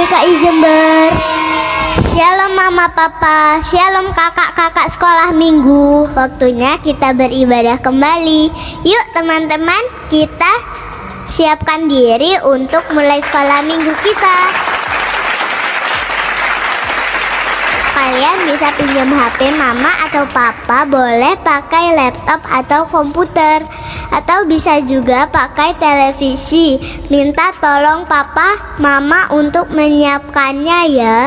DKI Jember. Shalom mama papa, shalom kakak-kakak sekolah minggu. Waktunya kita beribadah kembali. Yuk teman-teman, kita siapkan diri untuk mulai sekolah minggu kita. Kalian bisa pinjam HP mama atau papa, boleh pakai laptop atau komputer, atau bisa juga pakai televisi. Minta tolong papa mama untuk menyiapkannya ya.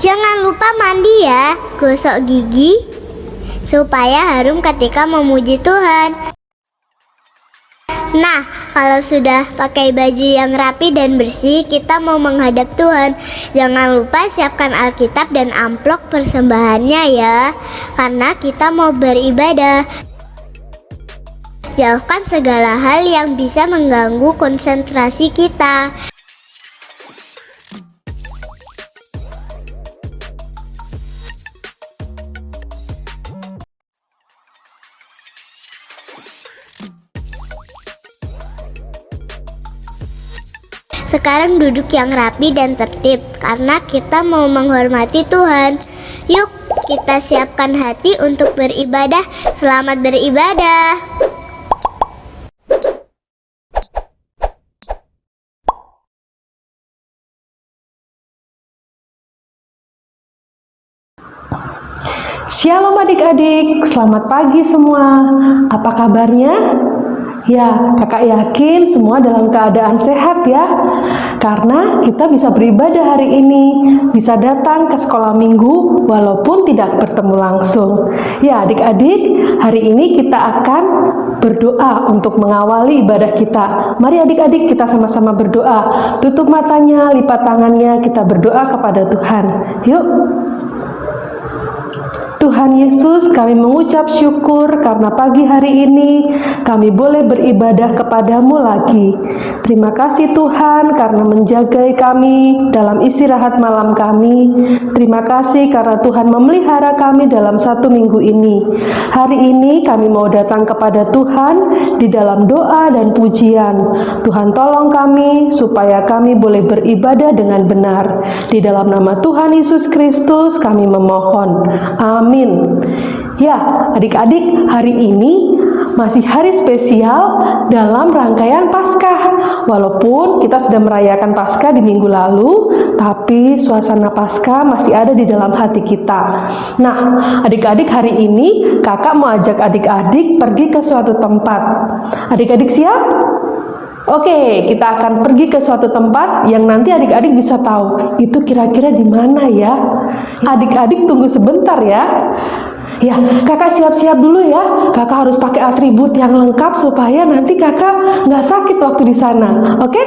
Jangan lupa mandi ya, gosok gigi supaya harum ketika memuji Tuhan. Nah, kalau sudah pakai baju yang rapi dan bersih, kita mau menghadap Tuhan. Jangan lupa siapkan Alkitab dan amplop persembahannya ya, karena kita mau beribadah. Jauhkan segala hal yang bisa mengganggu konsentrasi kita. Sekarang duduk yang rapi dan tertib, karena kita mau menghormati Tuhan. Yuk, kita siapkan hati untuk beribadah. Selamat beribadah. Shalom adik-adik, selamat pagi semua. Apa kabarnya? Ya, kakak yakin semua dalam keadaan sehat ya. Karena kita bisa beribadah hari ini, bisa datang ke sekolah minggu walaupun tidak bertemu langsung. Ya adik-adik, hari ini kita akan berdoa untuk mengawali ibadah kita. Mari adik-adik kita sama-sama berdoa. Tutup matanya, lipat tangannya, kita berdoa kepada Tuhan. Yuk. Tuhan Yesus, kami mengucap syukur karena pagi hari ini kami boleh beribadah kepadamu lagi. Terima kasih Tuhan karena menjaga kami dalam istirahat malam kami. Terima kasih karena Tuhan memelihara kami dalam satu minggu ini. Hari ini kami mau datang kepada Tuhan di dalam doa dan pujian. Tuhan tolong kami supaya kami boleh beribadah dengan benar. Di dalam nama Tuhan Yesus Kristus kami memohon. Amin. Ya, adik-adik, hari ini masih hari spesial dalam rangkaian Paskah. Walaupun kita sudah merayakan Paskah di minggu lalu, tapi suasana Paskah masih ada di dalam hati kita. Nah, adik-adik, hari ini kakak mau ajak adik-adik pergi ke suatu tempat. Adik-adik siap? Oke, kita akan pergi ke suatu tempat yang nanti adik-adik bisa tahu itu kira-kira di mana ya. Adik-adik tunggu sebentar ya. Ya, kakak siap-siap dulu ya. Kakak harus pakai atribut yang lengkap supaya nanti kakak nggak sakit waktu di sana. Oke?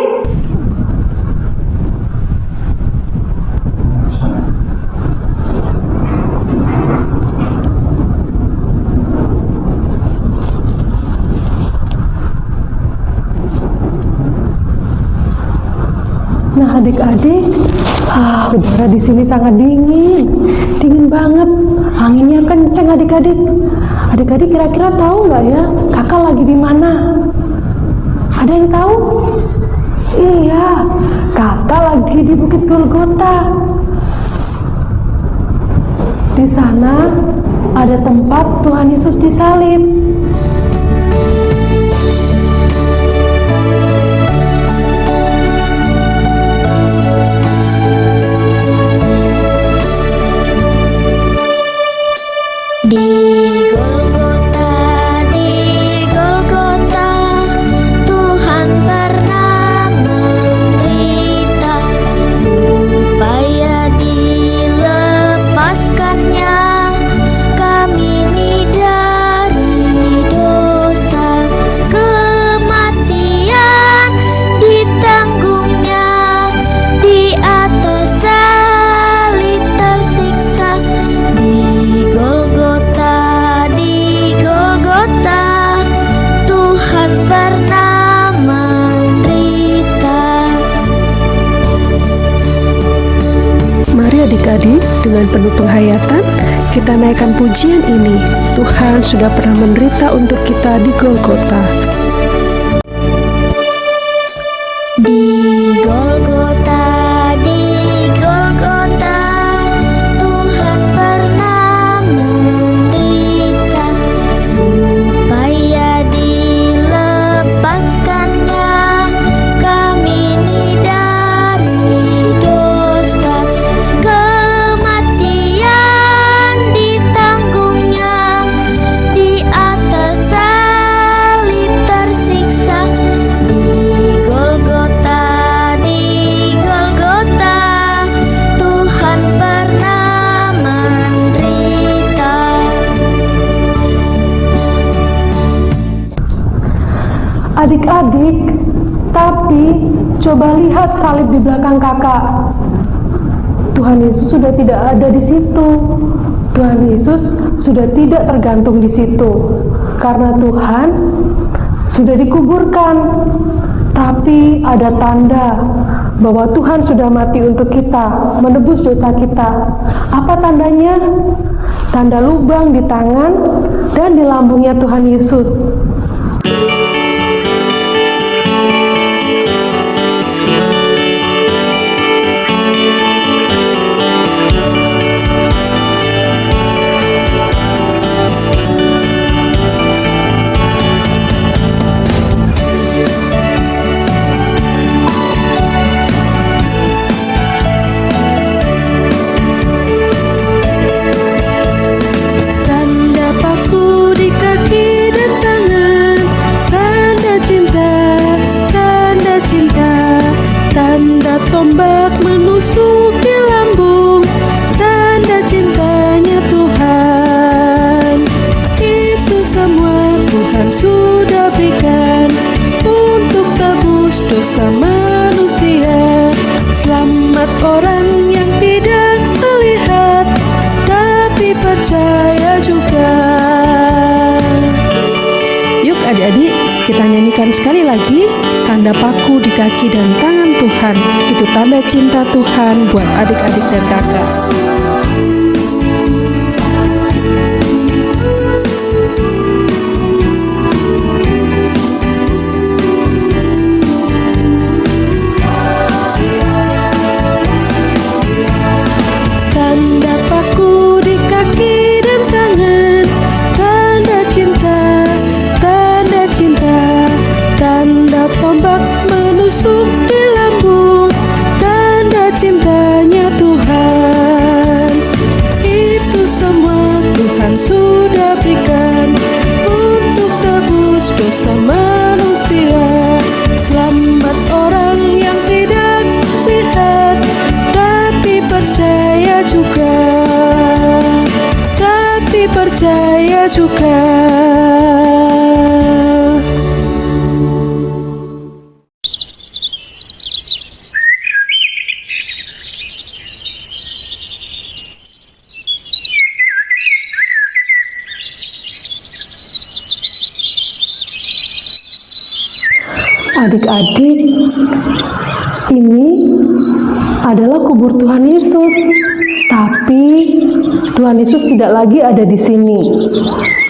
Nah, adik-adik, udara di sini sangat dingin banget. Anginnya kenceng adik-adik. Adik-adik kira-kira tahu nggak ya, kakak lagi di mana? Ada yang tahu? Iya, kakak lagi di Bukit Golgota. Di sana ada tempat Tuhan Yesus disalib. Adik-adik, dengan penuh penghayatan, kita naikkan pujian ini. Tuhan sudah pernah menderita untuk kita di Golgota. Di Golgota, di Adik-adik, tapi coba lihat salib di belakang kakak. Tuhan Yesus sudah tidak ada di situ. Tuhan Yesus sudah tidak tergantung di situ. Karena Tuhan sudah dikuburkan. Tapi ada tanda bahwa Tuhan sudah mati untuk kita, menebus dosa kita. Apa tandanya? Tanda lubang di tangan dan di lambungnya Tuhan Yesus. Tombak menusuk di lambung, tanda cintanya Tuhan. Itu semua Tuhan sudah berikan untuk tebus dosa manusia. Selamat orang yang tidak melihat tapi percaya juga. Yuk adik-adik, kita nyanyikan sekali lagi. Tanda paku di kaki dan tangan Tuhan, itu tanda cinta Tuhan buat adik-adik dan kakak. Tanda paku di kaki dan tangan, tanda cinta, tanda cinta. Tanda tombak menusuk di lambung, tanda cintanya Tuhan. Itu semua Tuhan sudah berikan untuk tebus dosa manusia. Selamat orang yang tidak lihat tapi percaya juga, tapi percaya juga. Adik-adik, ini adalah kubur Tuhan Yesus. Tapi Tuhan Yesus tidak lagi ada di sini.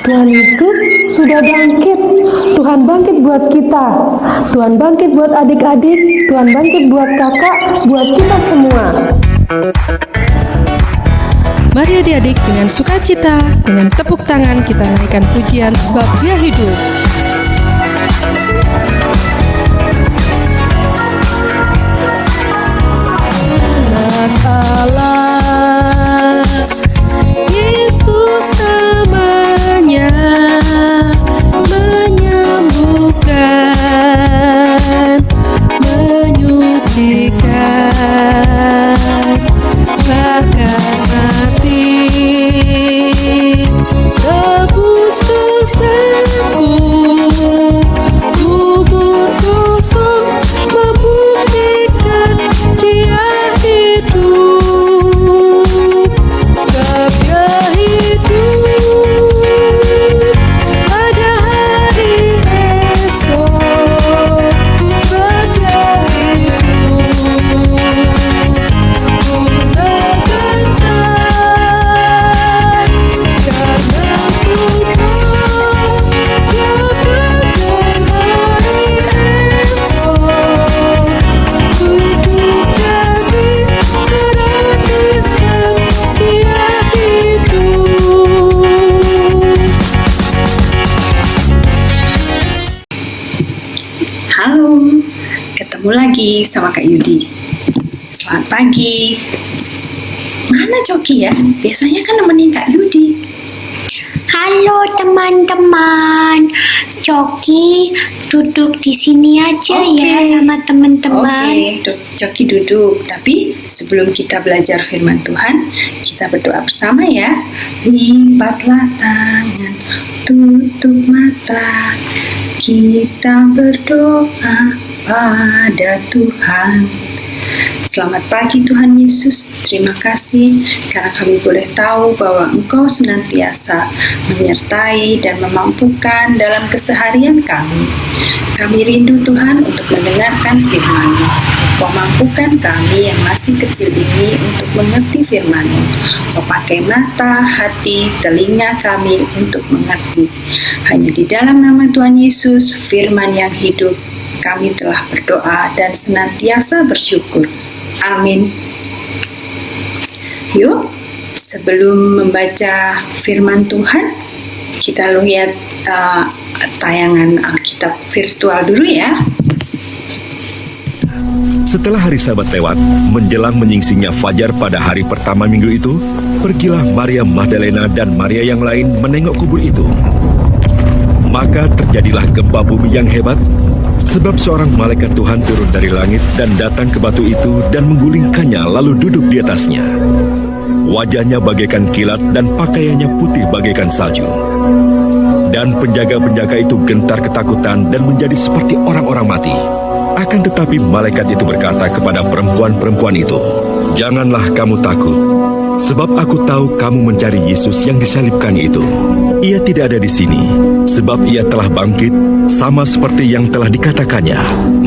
Tuhan Yesus sudah bangkit. Tuhan bangkit buat kita. Tuhan bangkit buat adik-adik. Tuhan bangkit buat kakak, buat kita semua. Mari adik-adik dengan sukacita, dengan tepuk tangan kita naikkan pujian sebab Dia hidup. Anak Allah, Yesus namanya, menyembuhkan, menyucikan, bahkan mati, tebus dosaku, kubur kosong membuktikan Dia hidup, sebab Dia hidup pada hari esok, sebab Dia hidup, ku tegakkan karena ku tahu Dia pada hari esok, hidup jadi gratis dan Dia hidup. Halo, ketemu lagi sama Kak Yudi. Selamat pagi. Mana Coki ya? Biasanya kan nemenin Kak Yudi. Halo teman-teman, Coki duduk di sini aja ya sama teman-teman. Oke, Coki duduk. Tapi sebelum kita belajar firman Tuhan, kita berdoa bersama ya. Lipatlah tangan, tutup mata, kita berdoa pada Tuhan. Selamat pagi Tuhan Yesus, terima kasih karena kami boleh tahu bahwa Engkau senantiasa menyertai dan memampukan dalam keseharian kami. Kami rindu Tuhan untuk mendengarkan firman-Mu. Kau mampukan kami yang masih kecil ini untuk mengerti firman-Mu. Kau pakai mata, hati, telinga kami untuk mengerti. Hanya di dalam nama Tuhan Yesus, firman yang hidup, kami telah berdoa dan senantiasa bersyukur. Amin. Yuk, sebelum membaca firman Tuhan, kita lihat tayangan Alkitab virtual dulu ya. Setelah hari Sabat lewat, menjelang menyingsingnya fajar pada hari pertama minggu itu, pergilah Maria Magdalena dan Maria yang lain menengok kubur itu. Maka terjadilah gempa bumi yang hebat, sebab seorang malaikat Tuhan turun dari langit dan datang ke batu itu dan menggulingkannya lalu duduk di atasnya. Wajahnya bagaikan kilat dan pakaiannya putih bagaikan salju. Dan penjaga-penjaga itu gentar ketakutan dan menjadi seperti orang-orang mati. Akan tetapi malaikat itu berkata kepada perempuan-perempuan itu, "Janganlah kamu takut, sebab aku tahu kamu mencari Yesus yang disalibkan itu. Ia tidak ada di sini, sebab ia telah bangkit, sama seperti yang telah dikatakannya.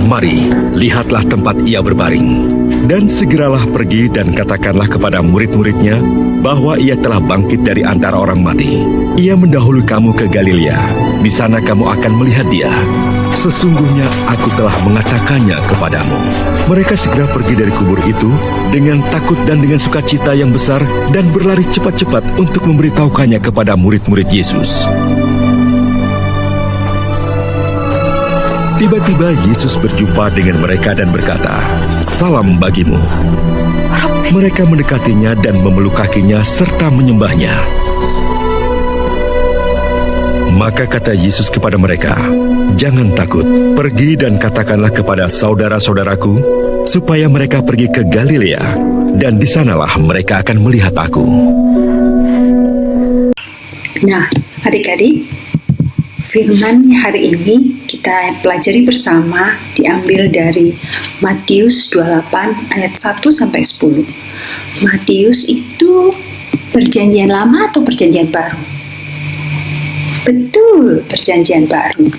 Mari, lihatlah tempat ia berbaring. Dan segeralah pergi dan katakanlah kepada murid-muridnya bahwa ia telah bangkit dari antara orang mati. Ia mendahului kamu ke Galilea. Di sana kamu akan melihat dia. Sesungguhnya aku telah mengatakannya kepadamu." Mereka segera pergi dari kubur itu dengan takut dan dengan sukacita yang besar dan berlari cepat-cepat untuk memberitahukannya kepada murid-murid Yesus. Tiba-tiba Yesus berjumpa dengan mereka dan berkata, "Salam bagimu." Mereka mendekatinya dan memeluk kakinya serta menyembahnya. Maka kata Yesus kepada mereka, "Jangan takut, pergi dan katakanlah kepada saudara-saudaraku, supaya mereka pergi ke Galilea, dan di sanalah mereka akan melihat aku." Nah, adik-adik, firman hari ini kita pelajari bersama diambil dari Matius 28 ayat 1 sampai 10. Matius itu perjanjian lama atau perjanjian baru? Betul, perjanjian baru.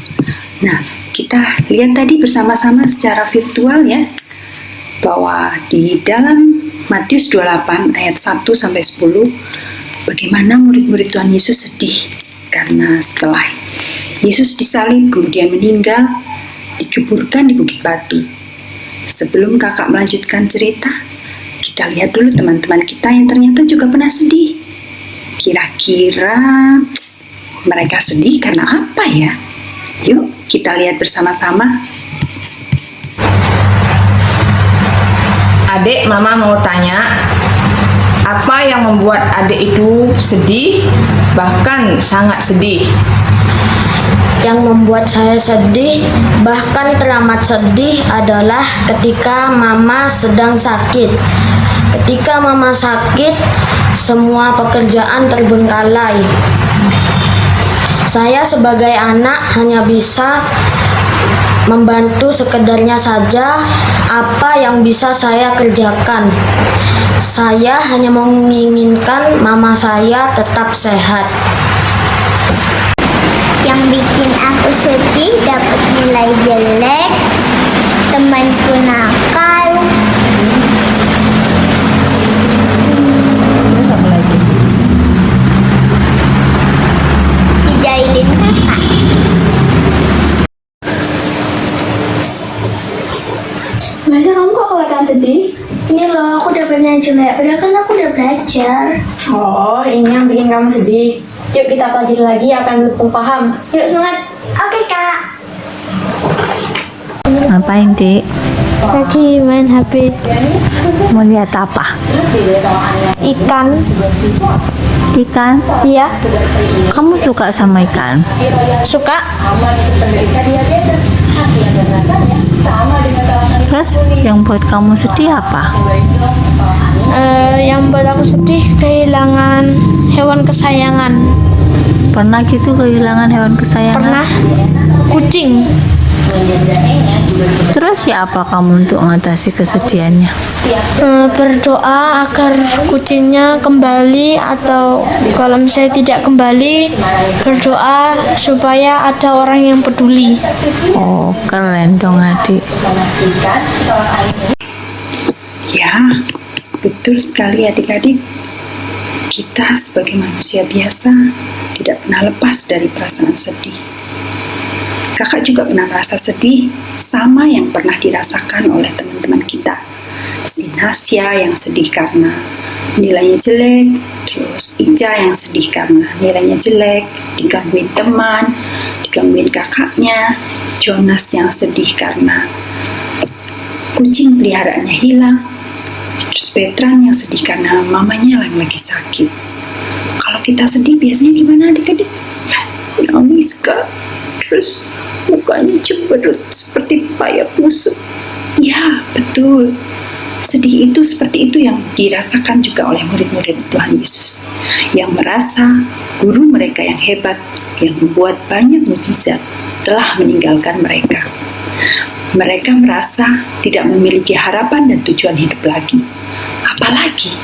Nah, kita lihat tadi bersama-sama secara virtual ya, bahwa di dalam Matius 28 ayat 1 sampai 10, bagaimana murid-murid Tuhan Yesus sedih karena setelah Yesus disalib kemudian meninggal, dikuburkan di Bukit Batu. Sebelum kakak melanjutkan cerita, kita lihat dulu teman-teman kita yang ternyata juga pernah sedih. Kira-kira mereka sedih karena apa ya? Yuk kita lihat bersama-sama. Adik, Mama mau tanya, apa yang membuat adik itu sedih, bahkan sangat sedih? Yang membuat saya sedih, bahkan teramat sedih adalah ketika Mama sedang sakit. Ketika Mama sakit, semua pekerjaan terbengkalai. Saya sebagai anak hanya bisa membantu sekedarnya saja apa yang bisa saya kerjakan. Saya hanya menginginkan Mama saya tetap sehat. Yang bikin aku sedih dapat nilai jelek, temanku nakal, dijailin kakak. Masa kamu kok kelihatan sedih? Ini loh, aku dapat nilai jelek, padahal kan aku udah belajar. Oh, ini yang bikin kamu sedih. Yuk kita pelajari lagi akan lebih paham. Yuk semangat. Oke kak. Ngapain, Dik? Lagi main HP. Mau lihat apa? Ikan. Ikan? Iya. Kamu suka sama ikan? Suka. Terus yang buat kamu sedih apa? Yang buat aku sedih kehilangan hewan kesayangan. Pernah gitu kehilangan hewan kesayangan? Pernah. Kucing. kucing. Terus siapa kamu untuk mengatasi kesedihannya? Berdoa agar kucingnya kembali, atau kalau misalnya tidak kembali, berdoa supaya ada orang yang peduli. Oh, keren dong adik. Ya, betul sekali adik-adik. Kita sebagai manusia biasa tidak pernah lepas dari perasaan sedih. Kakak juga pernah merasa sedih sama yang pernah dirasakan oleh teman-teman kita. Si Nasya yang sedih karena nilainya jelek, terus Ica yang sedih karena nilainya jelek, digangguin teman, digangguin kakaknya, Jonas yang sedih karena kucing peliharaannya hilang, terus Betran yang sedih karena mamanya yang lagi sakit. Kalau kita sedih biasanya gimana adik-adik? Nangis kak, terus mukanya cemberut seperti payah busuk. Ya, betul. Sedih itu seperti itu yang dirasakan juga oleh murid-murid Tuhan Yesus, yang merasa guru mereka yang hebat, yang membuat banyak mukjizat, telah meninggalkan mereka. Mereka merasa tidak memiliki harapan dan tujuan hidup lagi. Apalagi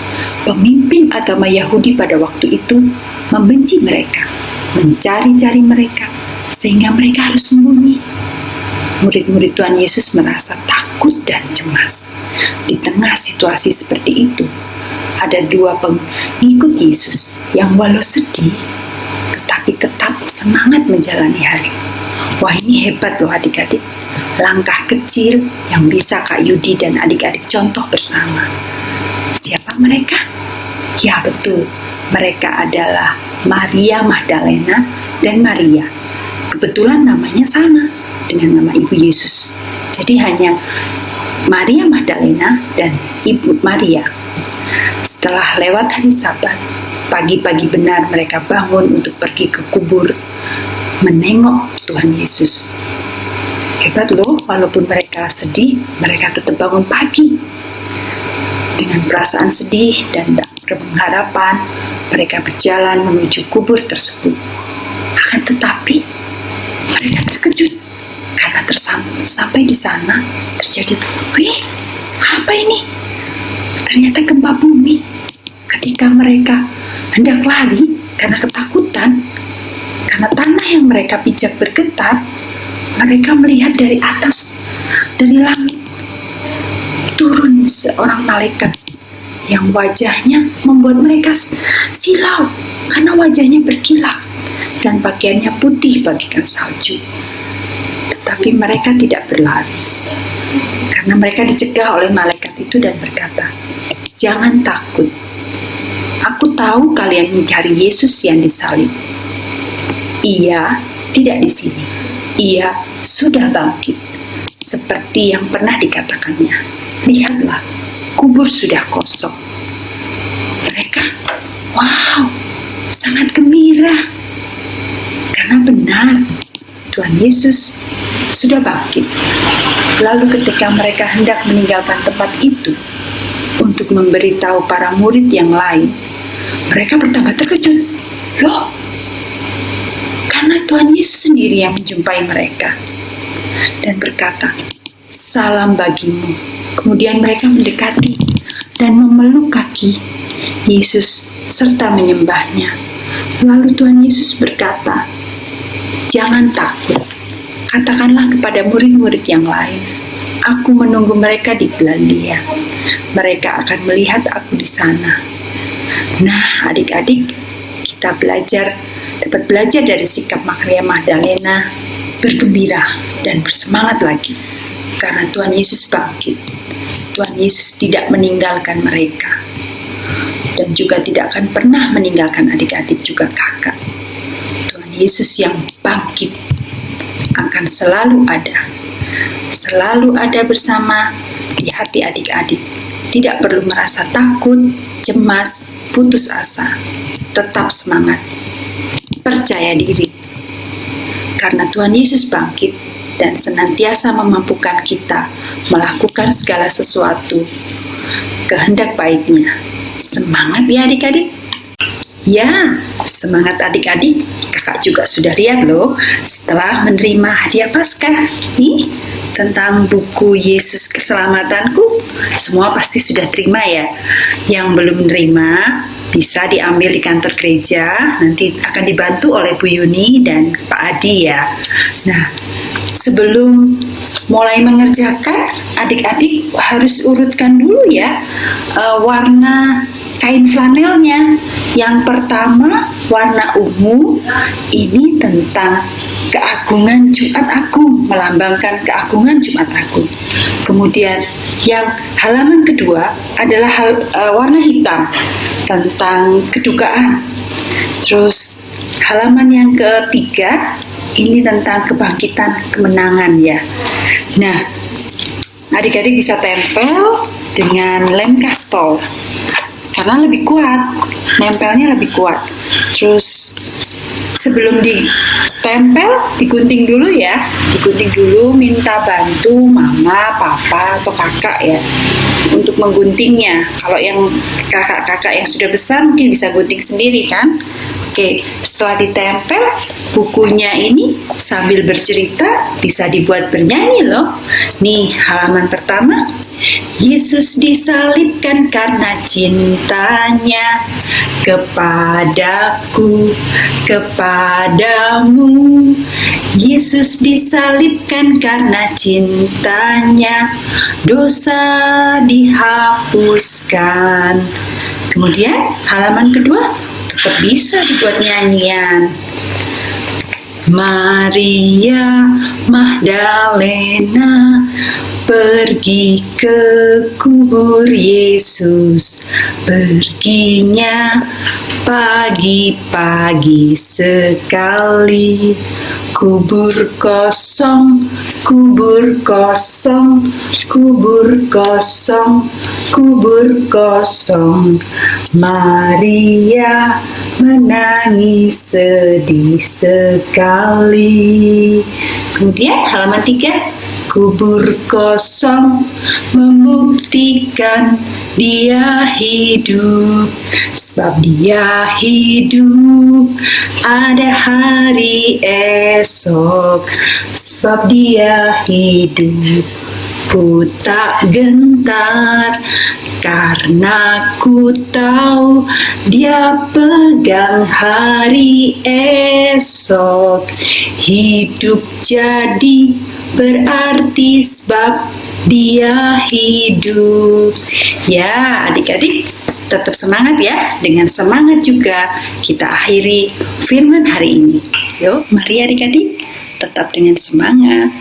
pemimpin agama Yahudi pada waktu itu membenci mereka, mencari-cari mereka, sehingga mereka harus sembunyi. Murid-murid Tuhan Yesus merasa takut dan cemas. Di tengah situasi seperti itu, ada dua pengikut Yesus yang walau sedih, tetapi tetap semangat menjalani hari. Wah, ini hebat loh adik-adik. Langkah kecil yang bisa Kak Yudi dan adik-adik contoh bersama. Siapa mereka? Ya betul, mereka adalah Maria Magdalena dan Maria. Kebetulan namanya sama dengan nama Ibu Yesus. Jadi hanya Maria Magdalena dan Ibu Maria. Setelah lewat hari Sabat, pagi-pagi benar mereka bangun untuk pergi ke kubur menengok Tuhan Yesus. Hebat loh, walaupun mereka sedih, mereka tetap bangun pagi. Dengan perasaan sedih dan berpengharapan, mereka berjalan menuju kubur tersebut. Akan tetapi, mereka terkejut karena sampai di sana terjadi, wih, apa ini? Ternyata gempa bumi. Ketika mereka hendak lari karena ketakutan, karena tanah yang mereka pijak bergetar, mereka melihat dari atas, dari langit, turun seorang malaikat yang wajahnya membuat mereka silau karena wajahnya berkilat dan pakaiannya putih bagaikan salju. Tetapi mereka tidak berlari karena mereka dicegah oleh malaikat itu dan berkata, "Jangan takut. Aku tahu kalian mencari Yesus yang disalib. Ia tidak di sini. Ia sudah bangkit, seperti yang pernah dikatakannya. Lihatlah, kubur sudah kosong." Mereka, wow, sangat gembira. Karena benar, Tuhan Yesus sudah bangkit. Lalu ketika mereka hendak meninggalkan tempat itu untuk memberitahu para murid yang lain, mereka bertambah terkejut. Loh, karena Tuhan Yesus sendiri yang menjumpai mereka dan berkata, "Salam bagimu." Kemudian mereka mendekati dan memeluk kaki Yesus serta menyembahnya. Lalu Tuhan Yesus berkata, "Jangan takut. Katakanlah kepada murid-murid yang lain, aku menunggu mereka di Galilea. Mereka akan melihat aku di sana." Nah, adik-adik, kita dapat belajar dari sikap Maria Magdalena, bergembira dan bersemangat lagi karena Tuhan Yesus bangkit. Tuhan Yesus tidak meninggalkan mereka dan juga tidak akan pernah meninggalkan adik-adik juga kakak. Tuhan Yesus yang bangkit akan selalu ada bersama di hati adik-adik. Tidak perlu merasa takut, cemas, putus asa. Tetap semangat, percaya diri, karena Tuhan Yesus bangkit dan senantiasa memampukan kita melakukan segala sesuatu kehendak baiknya. Semangat ya adik-adik. Ya, semangat adik-adik. Kakak juga sudah lihat loh setelah menerima hadiah Paskah. Nih, tentang buku Yesus Keselamatanku, semua pasti sudah terima ya. Yang belum menerima bisa diambil di kantor gereja, nanti akan dibantu oleh Bu Yuni dan Pak Adi ya. Nah, sebelum mulai mengerjakan, adik-adik harus urutkan dulu ya warna kain flanelnya. Yang pertama warna ungu, ini tentang keagungan Jumat Agung, melambangkan keagungan Jumat Agung. Kemudian yang halaman kedua adalah warna hitam, tentang kedukaan. Terus halaman yang ketiga ini tentang kebangkitan kemenangan ya. Nah, adik-adik bisa tempel dengan lem kastol karena lebih kuat, nempelnya lebih kuat. Terus sebelum ditempel, digunting dulu ya. Digunting dulu, minta bantu mama, papa, atau kakak ya untuk mengguntingnya. Kalau yang kakak-kakak yang sudah besar mungkin bisa gunting sendiri kan. Oke, setelah ditempel, bukunya ini sambil bercerita bisa dibuat bernyanyi loh. Nih, halaman pertama. Yesus disalibkan karena cintanya kepadaku, kepadamu. Yesus disalibkan karena cintanya, dosa dihapuskan. Kemudian halaman kedua tetap bisa dibuat nyanyian. Maria Magdalena pergi ke kubur Yesus, perginya pagi-pagi sekali. Kubur kosong, kubur kosong, kubur kosong, kubur kosong. Maria menangis sedih sekali. Kemudian halaman 3. Kubur kosong membuktikan dia hidup, sebab dia hidup ada hari esok, sebab dia hidup. Ku tak gentar karena ku tahu dia pegang hari esok. Hidup jadi berarti sebab dia hidup. Ya, adik-adik tetap semangat ya. Dengan semangat juga kita akhiri firman hari ini. Yuk, mari adik-adik tetap dengan semangat.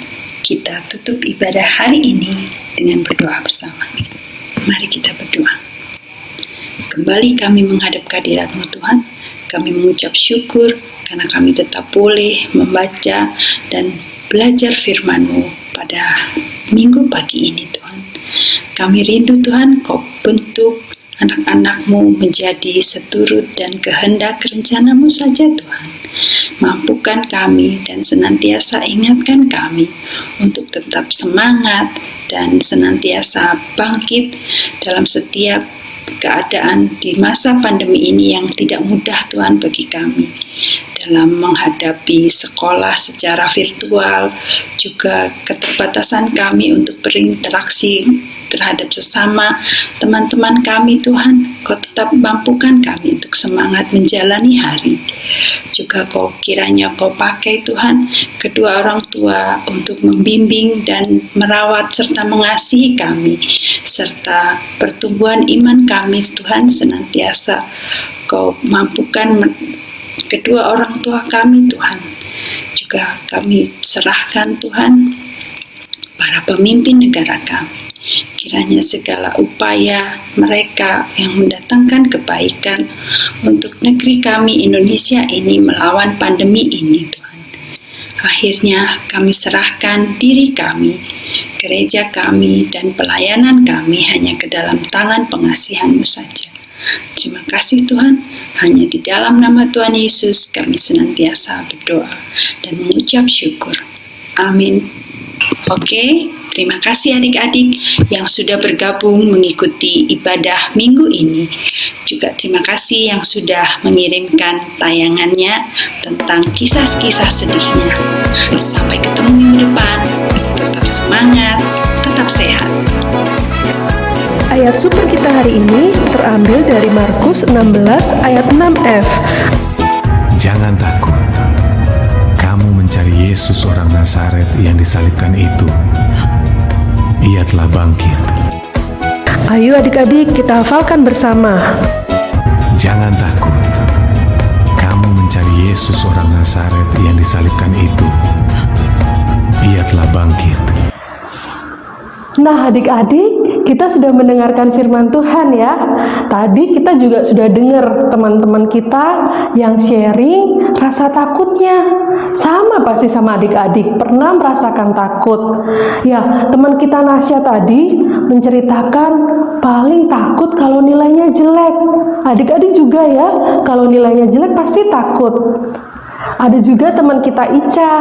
Kita tutup ibadah hari ini dengan berdoa bersama. Mari kita berdoa. Kembali kami menghadap kehadirat-Mu Tuhan. Kami mengucap syukur karena kami tetap boleh membaca dan belajar firman-Mu pada minggu pagi ini Tuhan. Kami rindu Tuhan Kau bentuk anak-anak-Mu menjadi seturut dan kehendak rencana-Mu saja Tuhan. Mampukan kami dan senantiasa ingatkan kami untuk tetap semangat dan senantiasa bangkit dalam setiap keadaan di masa pandemi ini yang tidak mudah Tuhan bagi kami. Dalam menghadapi sekolah secara virtual, juga keterbatasan kami untuk berinteraksi terhadap sesama teman-teman kami Tuhan. Kau tetap mampukan kami untuk semangat menjalani hari. Juga kiranya Kau pakai Tuhan kedua orang tua untuk membimbing dan merawat serta mengasihi kami, serta pertumbuhan iman kami Tuhan senantiasa Kau mampukan kedua orang tua kami Tuhan. Juga kami serahkan Tuhan para pemimpin negara kami. Kiranya segala upaya mereka yang mendatangkan kebaikan untuk negeri kami Indonesia ini melawan pandemi ini Tuhan. Akhirnya kami serahkan diri kami, gereja kami dan pelayanan kami hanya ke dalam tangan pengasihan-Mu saja. Terima kasih Tuhan, hanya di dalam nama Tuhan Yesus kami senantiasa berdoa dan mengucap syukur. Amin. Oke, terima kasih adik-adik yang sudah bergabung mengikuti ibadah minggu ini. Juga terima kasih yang sudah mengirimkan tayangannya tentang kisah-kisah sedihnya. Sampai ketemu minggu depan. Tetap semangat, tetap sehat. Ayat super kita hari ini terambil dari Markus 16 ayat 6F. Jangan takut. Kamu mencari Yesus orang Nazaret yang disalibkan itu. Ia telah bangkit. Ayo adik-adik kita hafalkan bersama. Jangan takut. Kamu mencari Yesus orang Nazaret yang disalibkan itu. Ia telah bangkit. Nah adik-adik, kita sudah mendengarkan firman Tuhan ya. Tadi kita juga sudah dengar teman-teman kita yang sharing rasa takutnya. Sama pasti sama adik-adik, pernah merasakan takut. Ya, teman kita Nasya tadi menceritakan paling takut kalau nilainya jelek. Adik-adik juga ya, kalau nilainya jelek pasti takut. Ada juga teman kita Ica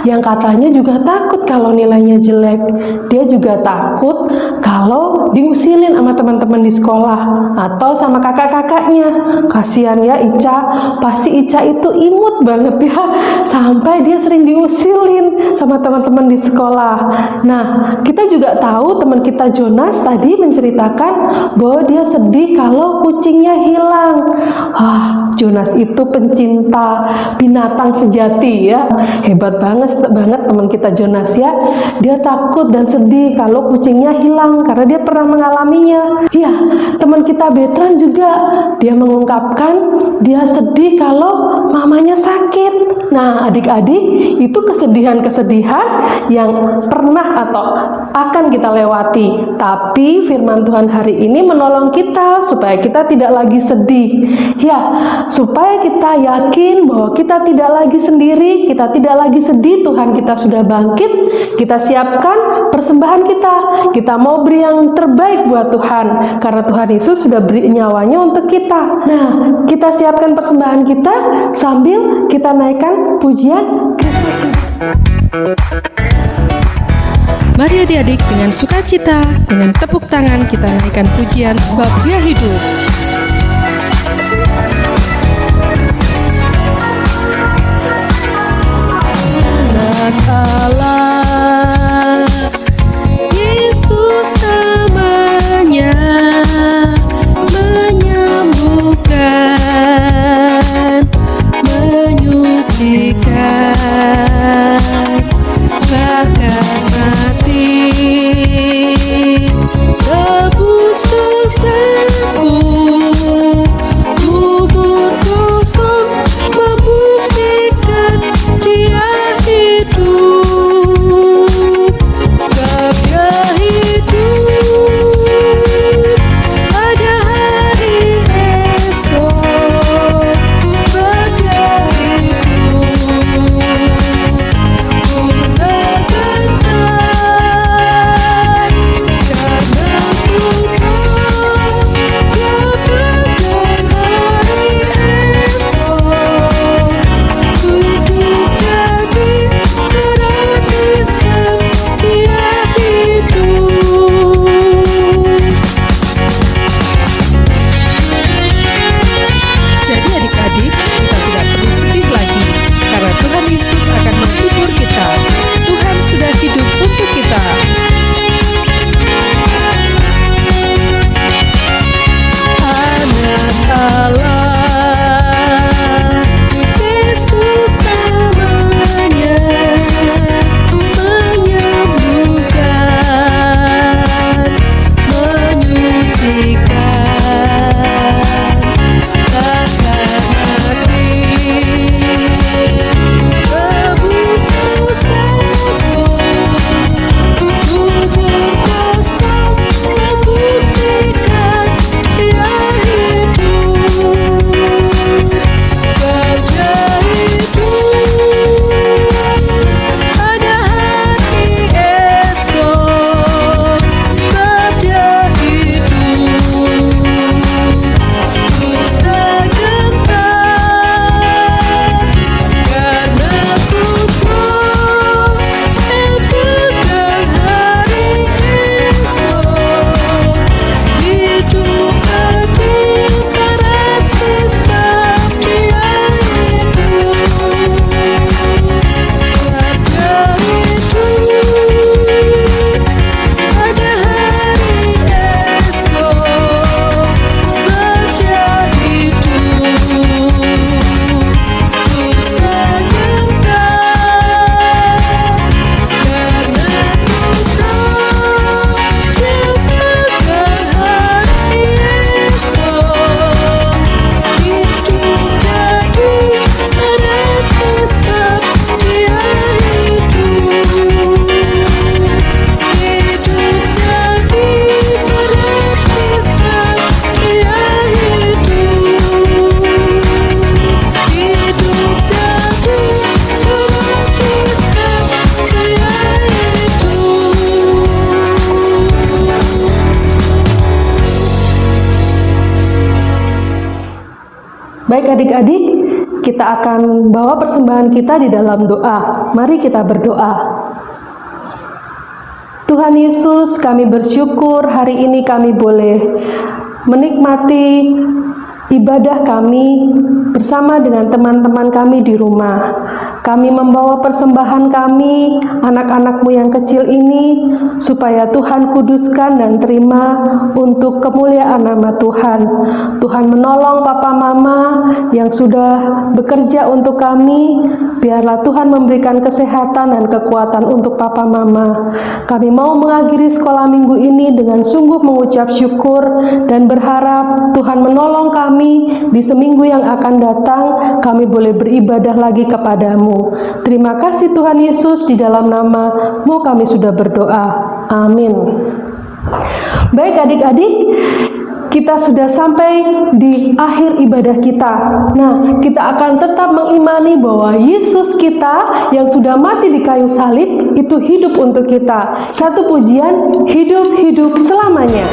yang katanya juga takut kalau nilainya jelek. Dia juga takut kalau diusilin sama teman-teman di sekolah atau sama kakak-kakaknya. Kasihan ya Ica, pasti Ica itu imut banget ya, sampai dia sering diusilin sama teman-teman di sekolah. Nah, kita juga tahu teman kita Jonas tadi menceritakan bahwa dia sedih kalau kucingnya hilang. Jonas itu pencinta binatang sejati ya, hebat banget teman kita Jonas ya. Dia takut dan sedih kalau kucingnya hilang karena dia pernah mengalaminya. Ya, teman kita Betran juga dia mengungkapkan dia sedih kalau mamanya sakit. Nah, adik-adik, itu kesedihan-kesedihan yang pernah atau akan kita lewati. Tapi firman Tuhan hari ini menolong kita supaya kita tidak lagi sedih. Ya, supaya kita yakin bahwa kita tidak lagi sendiri, kita tidak lagi sedih, Tuhan kita sudah bangkit, kita siapkan persembahan kita. Kita mau beri yang terbaik buat Tuhan, karena Tuhan Yesus sudah beri nyawanya untuk kita. Nah, kita siapkan persembahan kita sambil kita naikkan pujian Kristus Hidup. Mari adik-adik dengan sukacita, dengan tepuk tangan kita naikkan pujian sebab Dia hidup. Anak Allah, Yesus namanya, menyembuhkan, menyucikan, bahkan mati, tebus dosaku. Baik adik-adik, kita akan bawa persembahan kita di dalam doa. Mari kita berdoa. Tuhan Yesus, kami bersyukur hari ini kami boleh menikmati ibadah kami bersama dengan teman-teman kami di rumah. Kami membawa persembahan kami, anak-anak-Mu yang kecil ini, supaya Tuhan kuduskan dan terima untuk kemuliaan nama Tuhan. Tuhan menolong Papa Mama yang sudah bekerja untuk kami. Biarlah Tuhan memberikan kesehatan dan kekuatan untuk Papa Mama. Kami mau mengakhiri sekolah minggu ini dengan sungguh mengucap syukur dan berharap Tuhan menolong kami di seminggu yang akan datang. Kami boleh beribadah lagi kepadamu. Terima kasih Tuhan Yesus, di dalam nama-Mu kami sudah berdoa. Amin. Baik adik-adik, kita sudah sampai di akhir ibadah kita. Nah, kita akan tetap mengimani bahwa Yesus kita yang sudah mati di kayu salib itu hidup untuk kita. Satu pujian, hidup-hidup selamanya.